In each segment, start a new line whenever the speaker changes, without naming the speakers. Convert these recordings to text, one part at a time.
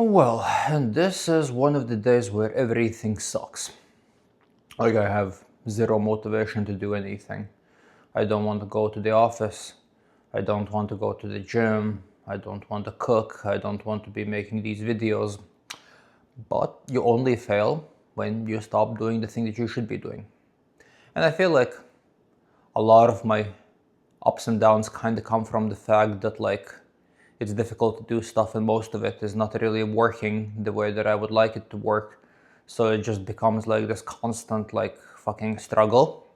Well, and this is one of the days where everything sucks. Like, I have zero motivation to do anything. I don't want to go to the office. I don't want to go to the gym. I don't want to cook. I don't want to be making these videos. But you only fail when you stop doing the thing that you should be doing. And I feel like a lot of my ups and downs kind of come from the fact that, like, it's difficult to do stuff and most of it is not really working the way that I would like it to work. So it just becomes like this constant, like, fucking struggle.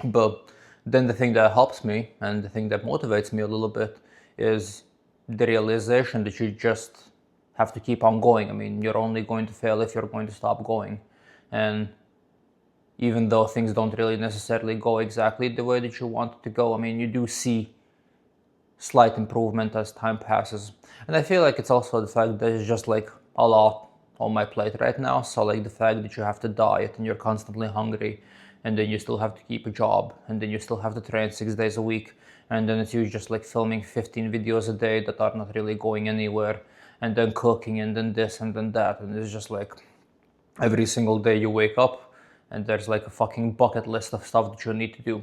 But then the thing that helps me and the thing that motivates me a little bit is the realization that you just have to keep on going. I mean, you're only going to fail if you're going to stop going. And even though things don't really necessarily go exactly the way that you want it to go, I mean, you do see slight improvement as time passes. And I feel like it's also the fact that it's just like a lot on my plate right now. So like the fact that you have to diet and you're constantly hungry, and then you still have to keep a job, and then you still have to train 6 days a week, and then it's you just like filming 15 videos a day that are not really going anywhere, and then cooking, and then this and then that, and it's just like every single day you wake up and there's like a fucking bucket list of stuff that you need to do.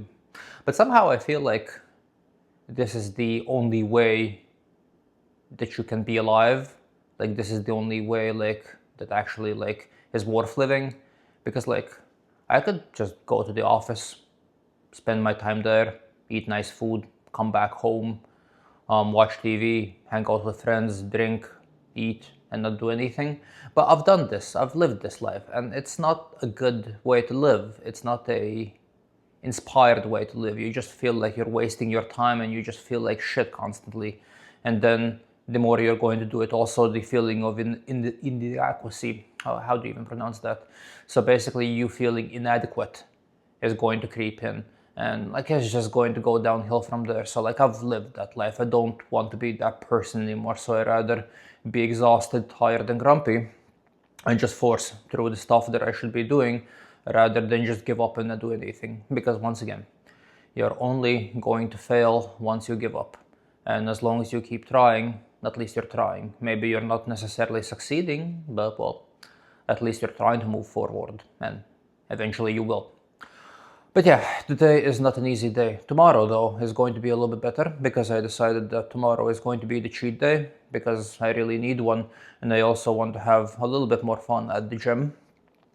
But somehow I feel like this is the only way that you can be alive. Like, this is the only way, like, that actually, like, is worth living. Because, like, I could just go to the office, spend my time there, eat nice food, come back home, watch TV, hang out with friends, drink, eat, and not do anything. But I've done this, I've lived this life, and it's not a good way to live. It's not a inspired way to live. You just feel like you're wasting your time and you just feel like shit constantly. And then the more you're going to do it, also the feeling of inadequacy. How do you even pronounce that? So basically, you feeling inadequate is going to creep in, and like it's just going to go downhill from there. So like I've lived that life. I don't want to be that person anymore. So I'd rather be exhausted, tired, and grumpy, and just force through the stuff that I should be doing, rather than just give up and not do anything. Because once again, you're only going to fail once you give up. And as long as you keep trying, at least you're trying. Maybe you're not necessarily succeeding, but well, at least you're trying to move forward, and eventually you will. But yeah, today is not an easy day. Tomorrow, though, is going to be a little bit better, because I decided that tomorrow is going to be the cheat day, because I really need one, and I also want to have a little bit more fun at the gym.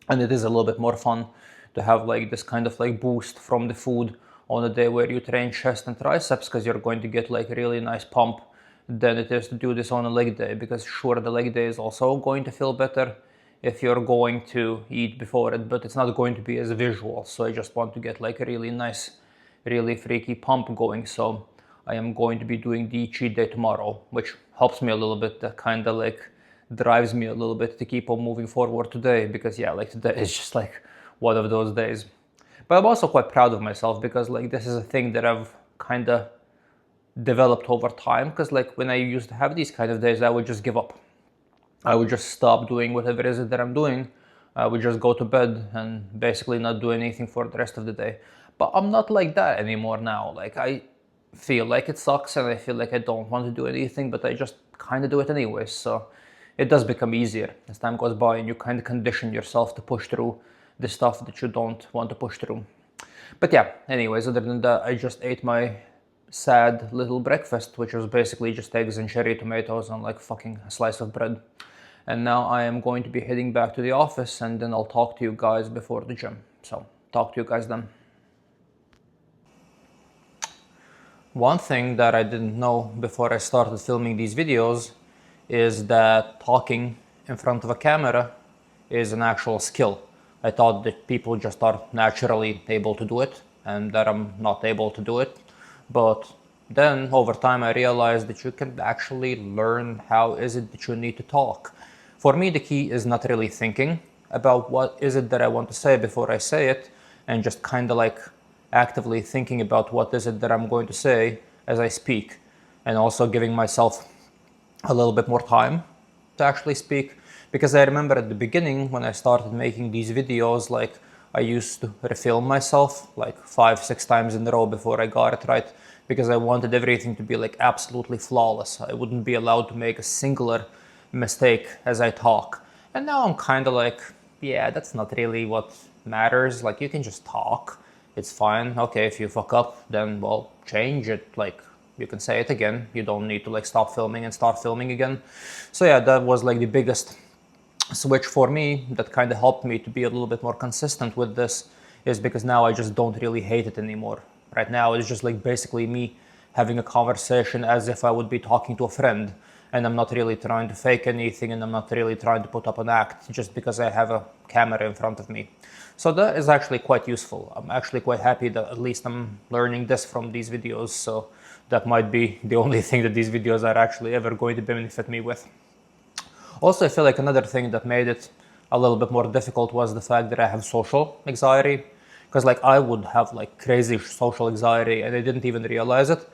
And it is a little bit more fun to have like this kind of like boost from the food on a day where you train chest and triceps, because you're going to get like a really nice pump, than it is to do this on a leg day. Because sure, the leg day is also going to feel better if you're going to eat before it, but it's not going to be as visual. So I just want to get like a really nice, really freaky pump going. So I am going to be doing the cheat day tomorrow, which helps me a little bit. That kind of like drives me a little bit to keep on moving forward today, because yeah, like today is just like one of those days. But I'm also quite proud of myself, because like this is a thing that I've kind of developed over time. Because like when I used to have these kind of days, I would just give up. I would just stop doing whatever it is that I'm doing. I would just go to bed and basically not do anything for the rest of the day. But I'm not like that anymore now. Like, I feel like it sucks and I feel like I don't want to do anything, but I just kind of do it anyways. So it does become easier as time goes by, and you kind of condition yourself to push through the stuff that you don't want to push through. But yeah, anyways, other than that, I just ate my sad little breakfast, which was basically just eggs and cherry tomatoes on like fucking a slice of bread. And now I am going to be heading back to the office, and then I'll talk to you guys before the gym. So talk to you guys then. One thing that I didn't know before I started filming these videos is that talking in front of a camera is an actual skill. I thought that people just are naturally able to do it, and that I'm not able to do it. But then over time I realized that you can actually learn how is it that you need to talk. For me, the key is not really thinking about what is it that I want to say before I say it, and just kind of like actively thinking about what is it that I'm going to say as I speak, and also giving myself a little bit more time to actually speak. Because I remember at the beginning when I started making these videos, like I used to refilm myself like 5-6 times in a row before I got it right, because I wanted everything to be like absolutely flawless. I wouldn't be allowed to make a singular mistake as I talk. And now I'm kind of like, yeah, that's not really what matters. Like, you can just talk. It's fine. Okay, if you fuck up, then, well, change it. Like, you can say it again. You don't need to like stop filming and start filming again. So yeah, that was like the biggest switch for me that kind of helped me to be a little bit more consistent with this, is because now I just don't really hate it anymore. Right now it's just like basically me having a conversation as if I would be talking to a friend, and I'm not really trying to fake anything, and I'm not really trying to put up an act just because I have a camera in front of me. So that is actually quite useful. I'm actually quite happy that at least I'm learning this from these videos, so that might be the only thing that these videos are actually ever going to benefit me with. Also, I feel like another thing that made it a little bit more difficult was the fact that I have social anxiety. Because like I would have like crazy social anxiety and I didn't even realize it.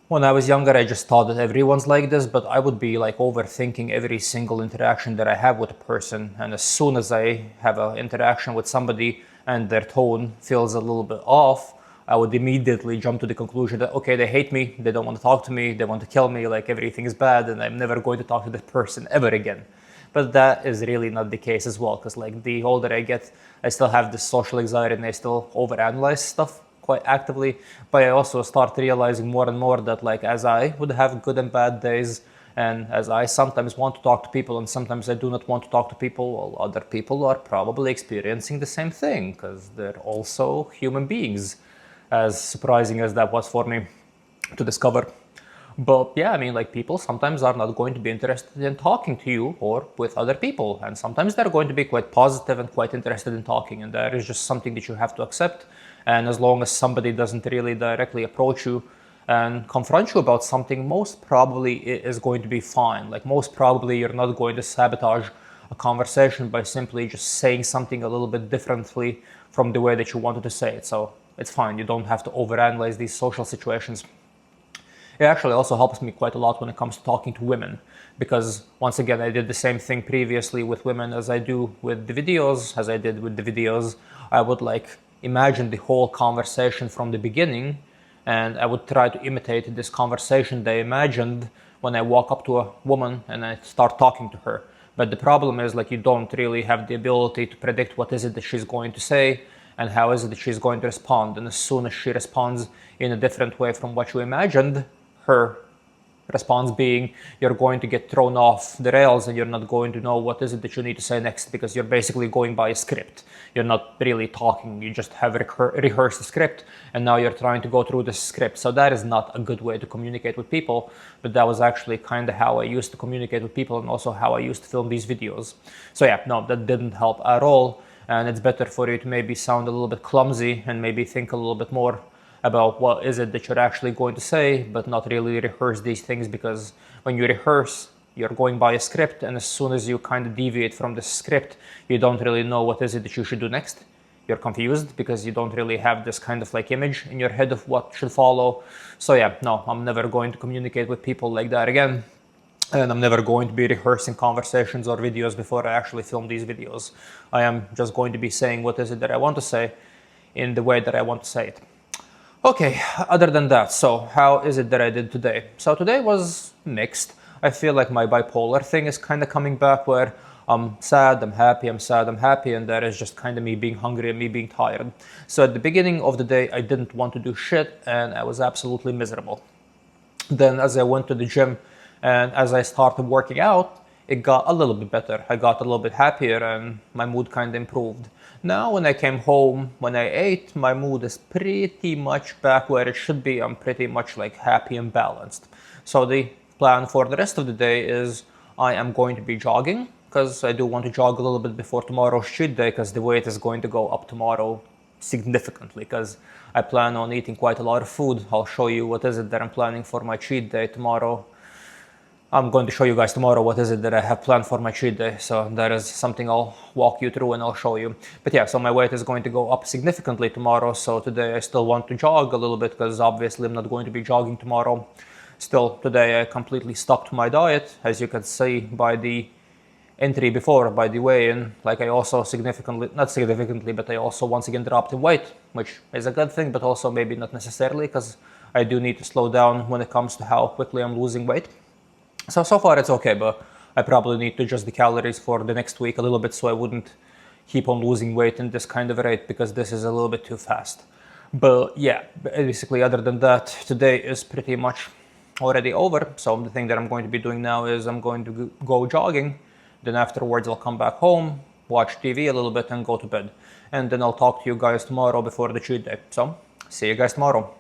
When I was younger, I just thought that everyone's like this, but I would be like overthinking every single interaction that I have with a person. And as soon as I have an interaction with somebody and their tone feels a little bit off, I would immediately jump to the conclusion that, okay, they hate me, they don't want to talk to me, they want to kill me, like everything is bad, and I'm never going to talk to that person ever again. But that is really not the case as well, because like the older I get, I still have this social anxiety and I still overanalyze stuff quite actively. But I also start realizing more and more that like as I would have good and bad days, and as I sometimes want to talk to people and sometimes I do not want to talk to people, well, other people are probably experiencing the same thing because they're also human beings, as surprising as that was for me to discover. But yeah, I mean, like people sometimes are not going to be interested in talking to you or with other people. And sometimes they're going to be quite positive and quite interested in talking. And that is just something that you have to accept. And as long as somebody doesn't really directly approach you and confront you about something, most probably it is going to be fine. Like most probably you're not going to sabotage a conversation by simply just saying something a little bit differently from the way that you wanted to say it. So it's fine. You don't have to overanalyze these social situations. It actually also helps me quite a lot when it comes to talking to women, because once again, I did the same thing previously with women as I do with the videos, as I did with the videos. I would like imagine the whole conversation from the beginning, and I would try to imitate this conversation that I imagined when I walk up to a woman and I start talking to her. But the problem is like you don't really have the ability to predict what is it that she's going to say and how is it that she's going to respond. And as soon as she responds in a different way from what you imagined, her response being, you're going to get thrown off the rails and you're not going to know what is it that you need to say next, because you're basically going by a script. You're not really talking, you just have rehearsed the script and now you're trying to go through the script. So that is not a good way to communicate with people, but that was actually kind of how I used to communicate with people and also how I used to film these videos. So yeah, no, that didn't help at all. And it's better for you to maybe sound a little bit clumsy and maybe think a little bit more about what is it that you're actually going to say, but not really rehearse these things, because when you rehearse, you're going by a script, and as soon as you kind of deviate from the script, you don't really know what is it that you should do next. You're confused because you don't really have this kind of like image in your head of what should follow. So yeah, no, I'm never going to communicate with people like that again. And I'm never going to be rehearsing conversations or videos before I actually film these videos. I am just going to be saying what is it that I want to say in the way that I want to say it. Okay, other than that, so how is it that I did today? So today was mixed. I feel like my bipolar thing is kind of coming back, where I'm sad, I'm happy, I'm sad, I'm happy, and that is just kind of me being hungry and me being tired. So at the beginning of the day, I didn't want to do shit and I was absolutely miserable. Then as I went to the gym and as I started working out, it got a little bit better. I got a little bit happier and my mood kind of improved. Now when I came home, when I ate, my mood is pretty much back where it should be. I'm pretty much like happy and balanced. So the plan for the rest of the day is I am going to be jogging, because I do want to jog a little bit before tomorrow's cheat day, because the weight is going to go up tomorrow significantly, because I plan on eating quite a lot of food. I'll show you what is it that I'm planning for my cheat day tomorrow. I'm going to show you guys tomorrow what is it that I have planned for my cheat day. So that is something I'll walk you through and I'll show you. But yeah, so my weight is going to go up significantly tomorrow. So today I still want to jog a little bit, because obviously I'm not going to be jogging tomorrow. Still, today I completely stopped my diet, as you can see by the entry before, by the weigh-in. Like I also not significantly, but I also once again dropped in weight, which is a good thing, but also maybe not necessarily, because I do need to slow down when it comes to how quickly I'm losing weight. So far it's okay, but I probably need to adjust the calories for the next week a little bit so I wouldn't keep on losing weight in this kind of rate, because this is a little bit too fast. But yeah, basically other than that, today is pretty much already over. So the thing that I'm going to be doing now is I'm going to go jogging. Then afterwards I'll come back home, watch TV a little bit and go to bed. And then I'll talk to you guys tomorrow before the cheat day. So see you guys tomorrow.